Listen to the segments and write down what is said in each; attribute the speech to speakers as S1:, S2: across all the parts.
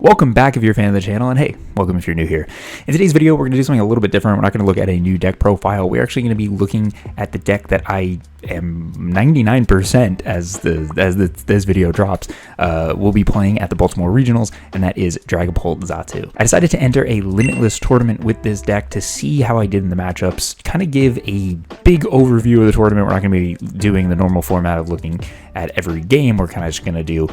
S1: Welcome back if you're a fan of the channel, and hey, welcome if you're new here. In today's video, we're going to do something a little bit different. We're not going to look at a new deck profile. We're actually going to be looking at the deck that I am 99% as this video drops, we'll be playing at the Baltimore Regionals, and that is Dragapult Xatu. I decided to enter a Limitless tournament with this deck to see how I did in the matchups, kind of give a big overview of the tournament. We're not going to be doing the normal format of looking at every game. We're kind of just going to do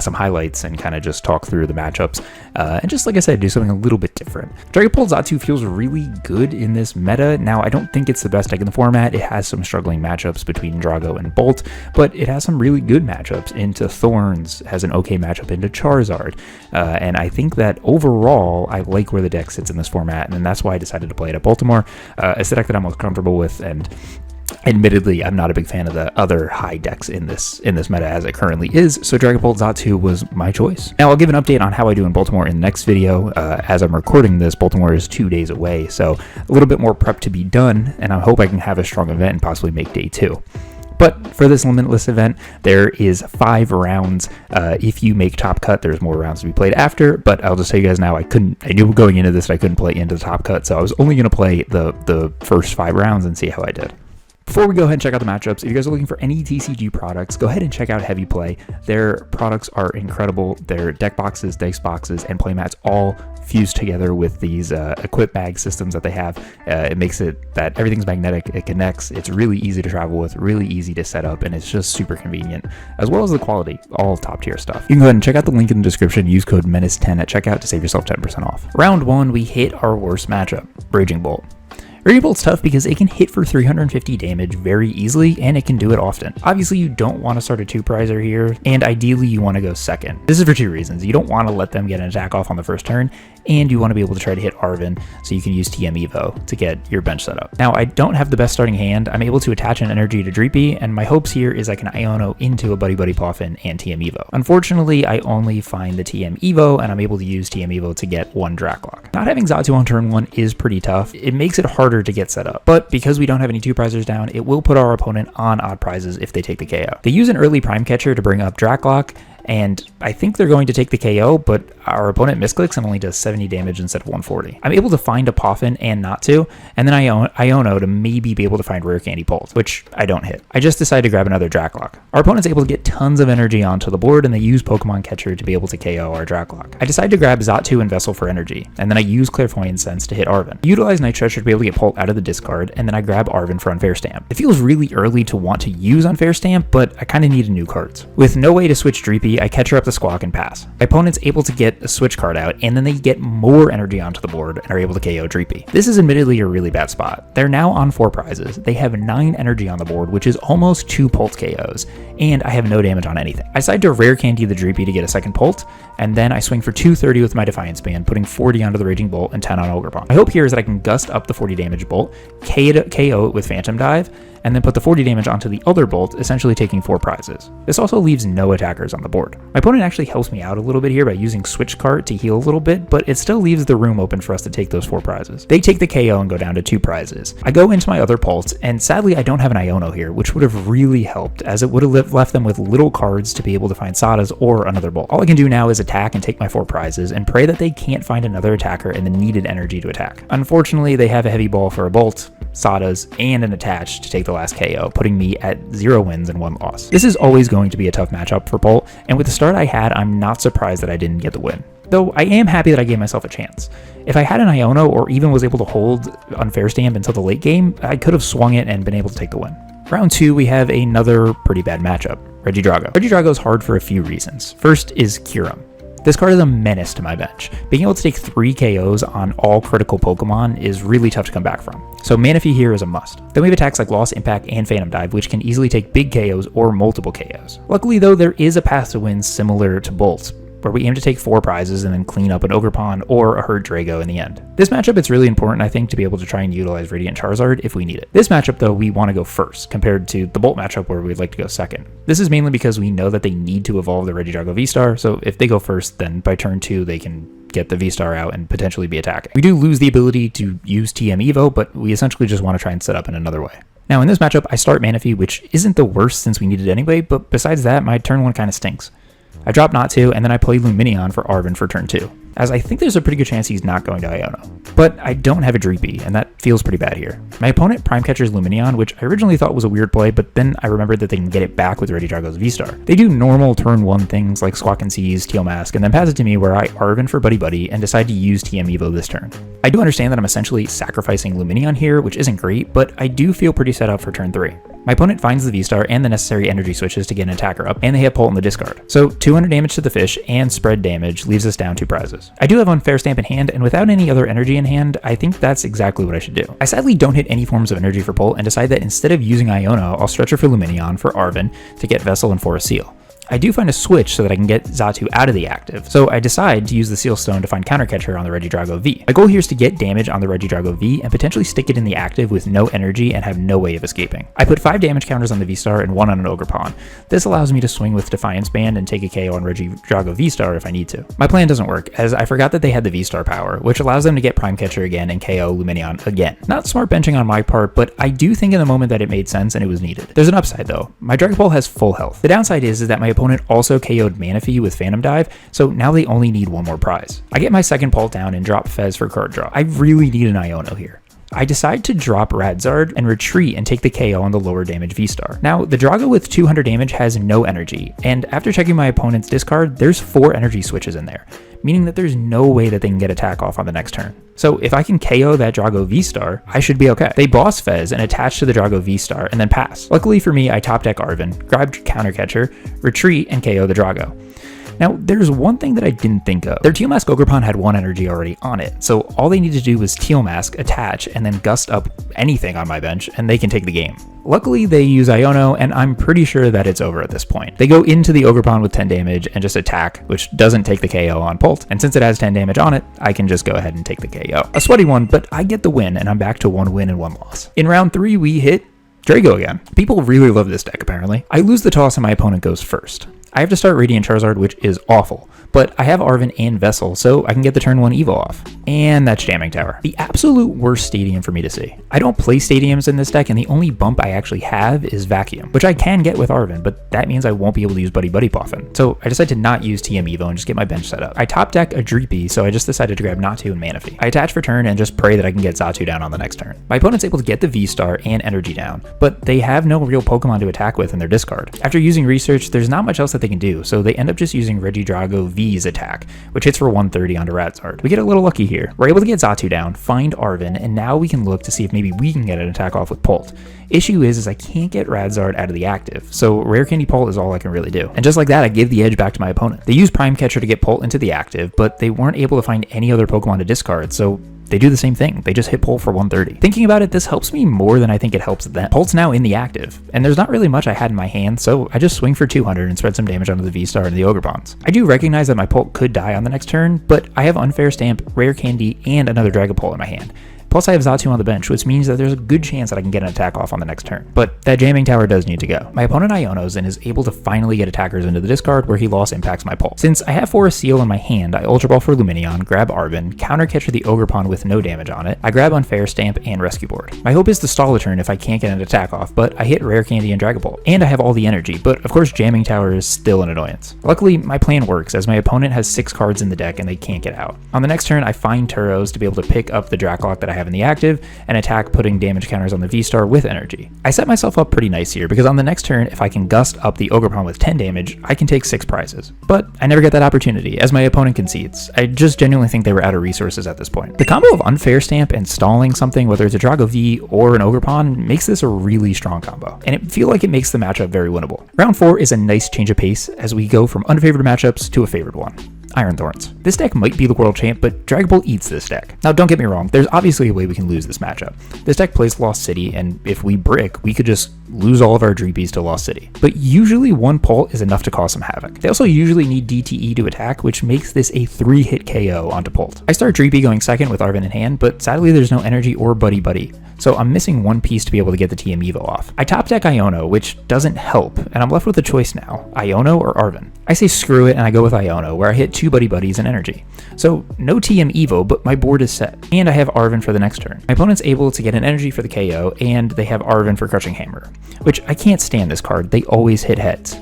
S1: some highlights and kind of just talk through the matchups. And just like I said, do something a little bit different. Dragapult Xatu feels really good in this meta. Now, I don't think it's the best deck in the format. It has some struggling matchups between Drago and Bolt, but it has some really good matchups into Thorns, has an okay matchup into Charizard. And I think that overall, I like where the deck sits in this format, and that's why I decided to play it at Baltimore. It's the deck that I'm most comfortable with, and admittedly, I'm not a big fan of the other high decks in this meta as it currently is, so Dragapult Xatu was my choice. Now, I'll give an update on how I do in Baltimore in the next video. As I'm recording this, Baltimore is 2 days away, so a little bit more prep to be done, and I hope I can have a strong event and possibly make day 2. But for this Limitless event, there is 5 rounds. If you make top cut, there's more rounds to be played after, but I'll just tell you guys now, I knew going into this that I couldn't play into the top cut, so I was only going to play the first 5 rounds and see how I did. Before we go ahead and check out the matchups, if you guys are looking for any TCG products, go ahead and check out Heavy Play. Their products are incredible. Their deck boxes, dice boxes, and playmats all fused together with these equip bag systems that they have. It makes it that everything's magnetic, it connects, it's really easy to travel with, really easy to set up, and it's just super convenient, as well as the quality, all top tier stuff. You can go ahead and check out the link in the description, use code MENACE10 at checkout to save yourself 10% off. Round 1, we hit our worst matchup, Raging Bolt. Raging Bolt's tough because it can hit for 350 damage very easily, and it can do it often. Obviously, you don't want to start a 2-prizer here, and ideally you want to go second. This is for 2 reasons. You don't want to let them get an attack off on the first turn, and you want to be able to try to hit Arven so you can use TM Evo to get your bench set up. Now, I don't have the best starting hand. I'm able to attach an energy to Dreepy, and my hopes here is I can Iono into a Buddy PAF and TM Evo. Unfortunately, I only find the TM Evo, and I'm able to use TM Evo to get 1 Drakloak. Not having Xatu on turn 1 is pretty tough. It makes it harder to get set up, but because we don't have any 2-prizers down, it will put our opponent on odd prizes if they take the KO. They use an early Prime Catcher to bring up Drakloak, and I think they're going to take the KO, but our opponent misclicks and only does 70 damage instead of 140. I'm able to find a Poffin and Natu, and then Iono to maybe be able to find Rare Candy Pult, which I don't hit. I just decided to grab another Drakloak. Our opponent's able to get tons of energy onto the board, and they use Pokemon Catcher to be able to KO our Drakloak. I decided to grab Xatu and Vessel for energy, and then I use Clairvoyant Sense to hit Arven. Utilize Night Stretcher to be able to get Pult out of the discard, and then I grab Arven for Unfair Stamp. It feels really early to want to use Unfair Stamp, but I kind of needed new cards. With no way to switch Dreepy, I catch her up the Squawk and pass. My opponent's able to get a switch card out, and then they get more energy onto the board and are able to KO Dreepy. This is admittedly a really bad spot. They're now on 4 prizes. They have 9 energy on the board, which is almost 2 Pult KOs, and I have no damage on anything. I decide to Rare Candy the Dreepy to get a second Pult, and then I swing for 230 with my Defiance Band, putting 40 onto the Raging Bolt and 10 on Ogerpon. My hope here is that I can gust up the 40 damage Bolt, KO it with Phantom Dive, and then put the 40 damage onto the other Bolt, essentially taking 4 prizes. This also leaves no attackers on the board. My opponent actually helps me out a little bit here by using Switch Cart to heal a little bit, but it still leaves the room open for us to take those 4 prizes. They take the KO and go down to 2 prizes. I go into my other Pults, and sadly I don't have an Iono here, which would have really helped, as it would have left them with little cards to be able to find Sadas or another Bolt. All I can do now is attack and take my 4 prizes, and pray that they can't find another attacker and the needed energy to attack. Unfortunately, they have a Heavy Ball for a Bolt, Sadas, and an Attach to take the last KO, putting me at 0 wins and 1 loss. This is always going to be a tough matchup for Bolt, and with the start I had, I'm not surprised that I didn't get the win. Though I am happy that I gave myself a chance. If I had an Iono or even was able to hold Unfair Stamp until the late game, I could have swung it and been able to take the win. Round 2, we have another pretty bad matchup, Regidrago. Regidrago is hard for a few reasons. First is Kyurem. This card is a menace to my bench. Being able to take 3 KOs on all critical Pokemon is really tough to come back from, so Manaphy here is a must. Then we have attacks like Lost, Impact, and Phantom Dive, which can easily take big KOs or multiple KOs. Luckily though, there is a path to win similar to Bolt, where we aim to take 4 prizes and then clean up an Ogerpon or a Hurt Drago in the end. This matchup, it's really important, I think, to be able to try and utilize Radiant Charizard if we need it. This matchup, though, we want to go first, compared to the Bolt matchup where we'd like to go second. This is mainly because we know that they need to evolve the Regidrago V-Star, so if they go first, then by turn 2, they can get the V-Star out and potentially be attacking. We do lose the ability to use TM Evo, but we essentially just want to try and set up in another way. Now, in this matchup, I start Manaphy, which isn't the worst since we need it anyway, but besides that, my turn 1 kind of stinks. I drop Natu, and then I play Lumineon for Arven for turn 2, as I think there's a pretty good chance he's not going to Iono. But I don't have a Dreepy, and that feels pretty bad here. My opponent prime catches Lumineon, which I originally thought was a weird play, but then I remembered that they can get it back with Regidrago's V-Star. They do normal turn 1 things like Squawk and Seize, Teal Mask, and then pass it to me where I Arven for Buddy Buddy and decide to use TM Evo this turn. I do understand that I'm essentially sacrificing Lumineon here, which isn't great, but I do feel pretty set up for turn 3. My opponent finds the V-Star and the necessary energy switches to get an attacker up, and they hit Pult in the discard. So 200 damage to the fish and spread damage leaves us down 2 prizes. I do have Unfair Stamp in hand, and without any other energy in hand, I think that's exactly what I should do. I sadly don't hit any forms of energy for Pult and decide that instead of using Iono, I'll stretch it for Lumineon for Arven to get Vessel and Forest Seal. I do find a switch so that I can get Xatu out of the active, so I decide to use the Seal Stone to find Counter Catcher on the Regidrago V. My goal here is to get damage on the Regidrago V and potentially stick it in the active with no energy and have no way of escaping. I put 5 damage counters on the V-Star and 1 on an Ogerpon. This allows me to swing with Defiance Band and take a KO on Regidrago V-Star if I need to. My plan doesn't work, as I forgot that they had the V-Star power, which allows them to get Prime Catcher again and KO Lumineon again. Not smart benching on my part, but I do think in the moment that it made sense and it was needed. There's an upside though. My Dragapult has full health. The downside is that my opponent also KO'd Manaphy with Phantom Dive, so now they only need 1 more prize. I get my second Pult down and drop Fez for card draw. I really need an Iono here. I decide to drop Radzard and retreat and take the KO on the lower damage V-Star. Now, the Drago with 200 damage has no energy, and after checking my opponent's discard, there's 4 energy switches in there, meaning that there's no way that they can get attack off on the next turn. So if I can KO that Drago V-Star, I should be okay. They boss Fez and attach to the Drago V-Star and then pass. Luckily for me, I top deck Arven, grab Counter Catcher, retreat, and KO the Drago. Now, there's one thing that I didn't think of. Their Teal Mask Ogerpon had 1 energy already on it, so all they need to do was Teal Mask, attach, and then gust up anything on my bench, and they can take the game. Luckily, they use Iono, and I'm pretty sure that it's over at this point. They go into the Ogerpon with 10 damage and just attack, which doesn't take the KO on Pult, and since it has 10 damage on it, I can just go ahead and take the KO. A sweaty one, but I get the win, and I'm back to 1 win and 1 loss. In round 3, we hit Drago again. People really love this deck, apparently. I lose the toss and my opponent goes first. I have to start Radiant Charizard, which is awful, but I have Arven and Vessel, so I can get the turn 1 Evo off. And that's Jamming Tower. The absolute worst stadium for me to see. I don't play stadiums in this deck, and the only bump I actually have is Vacuum, which I can get with Arven, but that means I won't be able to use Buddy Buddy Poffin. So I decide to not use TM Evo and just get my bench set up. I top deck a Dreepy, so I just decided to grab Natu and Manaphy. I attach for turn and just pray that I can get Xatu down on the next turn. My opponent's able to get the V-Star and Energy down, but they have no real Pokemon to attack with in their discard. After using Research, there's not much else that they can do, so they end up just using Regidrago V's attack, which hits for 130 onto Radzard. We get a little lucky here. We're able to get Xatu down, find Arven, and now we can look to see if maybe we can get an attack off with Pult. Issue is I can't get Radzard out of the active, so Rare Candy Pult is all I can really do. And just like that, I give the edge back to my opponent. They use Prime Catcher to get Pult into the active, but they weren't able to find any other Pokemon to discard, so they do the same thing. They just hit Pult for 130. Thinking about it, this helps me more than I think it helps them. Pult's now in the active, and there's not really much I had in my hand, so I just swing for 200 and spread some damage onto the V-Star and the Ogerpons. I do recognize that my Pult could die on the next turn, but I have Unfair Stamp, Rare Candy, and another Dragapult in my hand. Plus I have Xatu on the bench, which means that there's a good chance that I can get an attack off on the next turn. But that Jamming Tower does need to go. My opponent Ionos and is able to finally get attackers into the discard where he lost impacts my Pult. Since I have Forest Seal in my hand, I Ultra Ball for Lumineon, grab Arven, Counter Catcher the Ogerpon with no damage on it, I grab Unfair Stamp and Rescue Board. My hope is to stall a turn if I can't get an attack off, but I hit Rare Candy and Dragapult. And I have all the energy, but of course Jamming Tower is still an annoyance. Luckily, my plan works as my opponent has 6 cards in the deck and they can't get out. On the next turn, I find Turos to be able to pick up the Drakloak that I have in the active, and attack putting damage counters on the V-Star with energy. I set myself up pretty nice here because on the next turn, if I can gust up the Ogerpon with 10 damage, I can take 6 prizes. But I never get that opportunity as my opponent concedes. I just genuinely think they were out of resources at this point. The combo of Unfair Stamp and stalling something, whether it's a Drago V or an Ogerpon, makes this a really strong combo, and it feels like it makes the matchup very winnable. Round 4 is a nice change of pace as we go from unfavored matchups to a favored one. Iron Thorns. This deck might be the world champ, but Dragapult eats this deck. Now don't get me wrong, there's obviously a way we can lose this matchup. This deck plays Lost City, and if we brick, we could just lose all of our Dreepies to Lost City. But usually 1 Pult is enough to cause some havoc. They also usually need DTE to attack, which makes this a 3-hit KO onto Pult. I start Dreepy going second with Arven in hand, but sadly there's no energy or Buddy Buddy, so I'm missing 1 piece to be able to get the TM Evo off. I top deck Iono, which doesn't help, and I'm left with a choice now, Iono or Arven. I say screw it and I go with Iono, where I hit 2 Buddy Buddies and energy. So no TM Evo, but my board is set, and I have Arven for the next turn. My opponent's able to get an energy for the KO, and they have Arven for Crushing Hammer, which I can't stand this card, they always hit heads.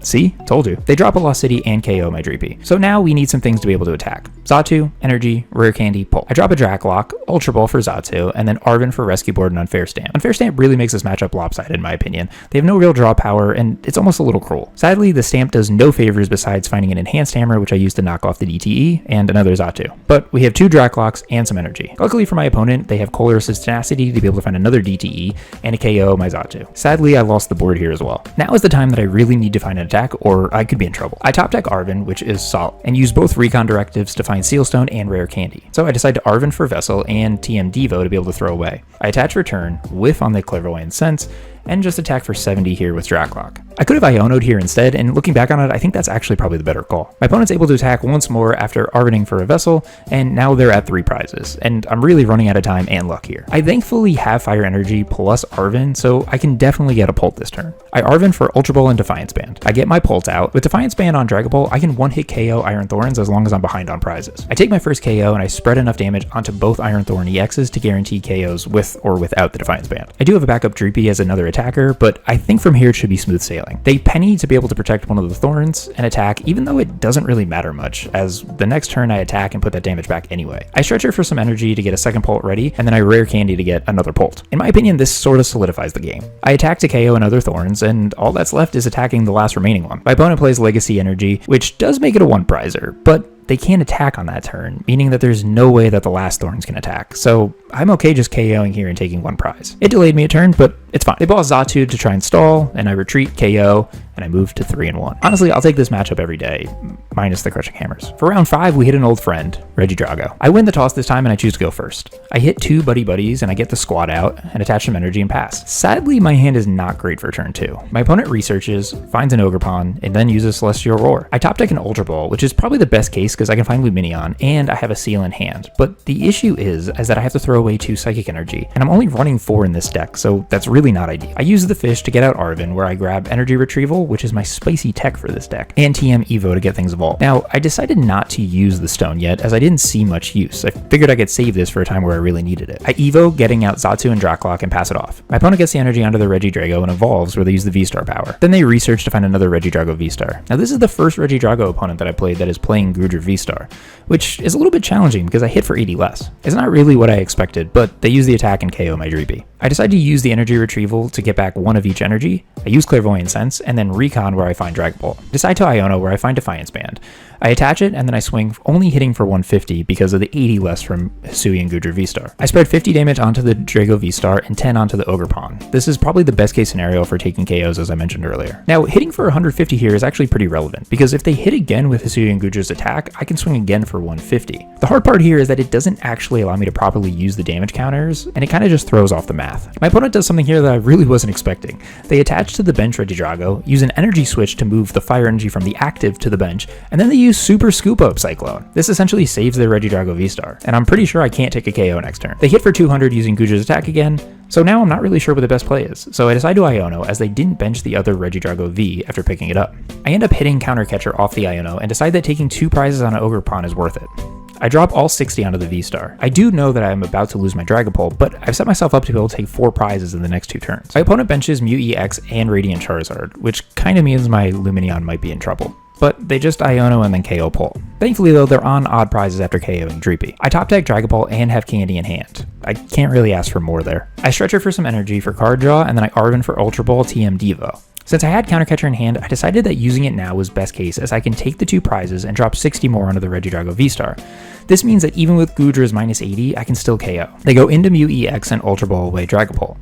S1: See? Told you. They drop a Lost City and KO my Dreepy. So now we need some things to be able to attack. Xatu, Energy, Rare Candy, Pull. I drop a Drakloak, Ultra Ball for Xatu, and then Arven for Rescue Board and Unfair Stamp. Unfair Stamp really makes this matchup lopsided in my opinion. They have no real draw power, and it's almost a little cruel. Sadly, the Stamp does no favors besides finding an Enhanced Hammer, which I use to knock off the DTE, and another Xatu. But we have 2 Draklocks and some energy. Luckily for my opponent, they have Colress's Tenacity to be able to find another DTE and a KO my Xatu. Sadly, I lost the board here as well. Now is the time that I really need to find an attack, or I could be in trouble. I top deck Arven, which is solid, and use both Recon directives to find Sealstone and Rare Candy. So I decide to Arven for Vessel and TM Devo to be able to throw away. I attach Return, whiff on the Clairvoyant Sense, and just attack for 70 here with Drakloak. I could have Iono'd here instead, and looking back on it, I think that's actually probably the better call. My opponent's able to attack once more after Arvening for a Vessel, and now they're at 3 prizes, and I'm really running out of time and luck here. I thankfully have Fire Energy plus Arven, so I can definitely get a Pult this turn. I Arven for Ultra Ball and Defiance Band. I get my Pult out. With Defiance Band on Dragapult, I can one-hit KO Iron Thorns as long as I'm behind on prizes. I take my first KO and I spread enough damage onto both Iron Thorn EXs to guarantee KOs with or without the Defiance Band. I do have a backup Dreepy as another attacker, but I think from here it should be smooth sailing. They penny to be able to protect one of the Thorns and attack, even though it doesn't really matter much, as the next turn I attack and put that damage back anyway. I stretch her for some energy to get a second Pult ready, and then I Rare Candy to get another Pult. In my opinion, this sort of solidifies the game. I attack to KO another Thorns, and all that's left is attacking the last remaining one. My opponent plays Legacy Energy, which does make it a 1-prizer, but they can't attack on that turn, meaning that there's no way that the last Thorns can attack, so I'm okay just KOing here and taking 1 prize. It delayed me a turn, but it's fine. They ball Xatu to try and stall, and I retreat, KO, and I move to 3-1. Honestly, I'll take this matchup every day, minus the Crushing Hammers. For round 5, we hit an old friend, Regidrago. I win the toss this time, and I choose to go first. I hit 2 Buddy Buddies, and I get the squad out, and attach some energy and pass. Sadly, my hand is not great for turn 2. My opponent researches, finds an Ogerpon, and then uses Celestial Roar. I top deck an Ultra Ball, which is probably the best case because I can find Lumineon, and I have a Seal in hand. But the issue is that I have to throw away 2 Psychic Energy, and I'm only running 4 in this deck, so that's really not ideal. I use the fish to get out Arven, where I grab Energy Retrieval, which is my spicy tech for this deck, and TM Evo to get things evolved. Now, I decided not to use the stone yet, as I didn't see much use. I figured I could save this for a time where I really needed it. I Evo, getting out Xatu and Drakloak, and pass it off. My opponent gets the energy onto the Regidrago and evolves, where they use the V-Star power. Then they research to find another Regidrago V-Star. Now, this is the first Regidrago opponent that I played that is playing Goodra V-Star, which is a little bit challenging because I hit for 80 less. It's not really what I expected, but they use the attack and KO my Dreepy. I decide to use the energy retrieval to get back 1 of each energy. I use Clairvoyant Sense, and then Recon where I find Dragapult. Decide to Iono where I find Defiance Band. I attach it, and then I swing, only hitting for 150 because of the 80 less from Hisui and Goodra V-Star. I spread 50 damage onto the Drago V-Star and 10 onto the Ogerpon. This is probably the best case scenario for taking KOs, as I mentioned earlier. Now, hitting for 150 here is actually pretty relevant, because if they hit again with Hisui and Goodra's attack, I can swing again for 150. The hard part here is that it doesn't actually allow me to properly use the damage counters, and it kind of just throws off the math. My opponent does something here that I really wasn't expecting. They attach to the bench Regidrago, use an energy switch to move the fire energy from the active to the bench, and then they use Super Scoop Up Cyclone. This essentially saves their Regidrago V-Star, and I'm pretty sure I can't take a KO next turn. They hit for 200 using Goodra's attack again, so now I'm not really sure what the best play is, so I decide to Iono as they didn't bench the other Regidrago V after picking it up. I end up hitting Counter Catcher off the Iono and decide that taking 2 prizes on an Ogerpon is worth it. I drop all 60 onto the V-Star. I do know that I am about to lose my Dragapult, but I've set myself up to be able to take 4 prizes in the next 2 turns. My opponent benches MEW EX and Radiant Charizard, which kinda means my Lumineon might be in trouble. But they just Iono and then KO Pult. Thankfully though, they're on odd prizes after KOing Dreepy. I top deck Dragapult and have Candy in hand. I can't really ask for more there. I stretch her for some energy for card draw, and then I Arven for Ultra Ball TM Devo. Since I had Counter Catcher in hand, I decided that using it now was best case, as I can take the 2 prizes and drop 60 more onto the Regidrago V-Star. This means that even with Goodra's minus 80, I can still KO. They go into MEW EX and Ultra Ball away Dragapult.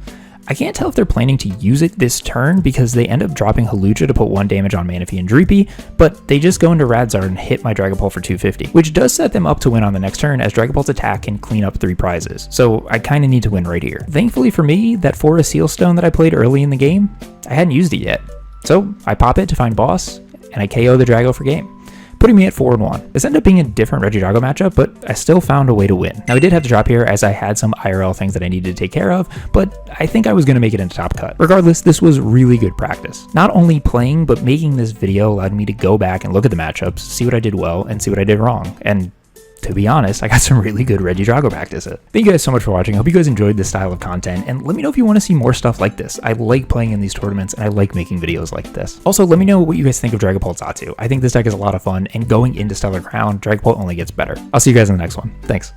S1: I can't tell if they're planning to use it this turn because they end up dropping Hawlucha to put 1 damage on Manaphy and Dreepy, but they just go into Radzard and hit my Dragapult for 250, which does set them up to win on the next turn, as Dragapult's attack can clean up 3 prizes, so I kinda need to win right here. Thankfully for me, that Forest Sealstone that I played early in the game, I hadn't used it yet. So I pop it to find boss, and I KO the Drago for game, putting me at 4-1. This ended up being a different Regidrago matchup, but I still found a way to win. Now I did have to drop here as I had some IRL things that I needed to take care of, but I think I was going to make it into top cut. Regardless, this was really good practice. Not only playing, but making this video allowed me to go back and look at the matchups, see what I did well, and see what I did wrong, and to be honest, I got some really good Regidrago practice in. Thank you guys so much for watching. I hope you guys enjoyed this style of content, and let me know if you want to see more stuff like this. I like playing in these tournaments, and I like making videos like this. Also, let me know what you guys think of Dragapult Xatu. I think this deck is a lot of fun, and going into Stellar Crown, Dragapult only gets better. I'll see you guys in the next one. Thanks.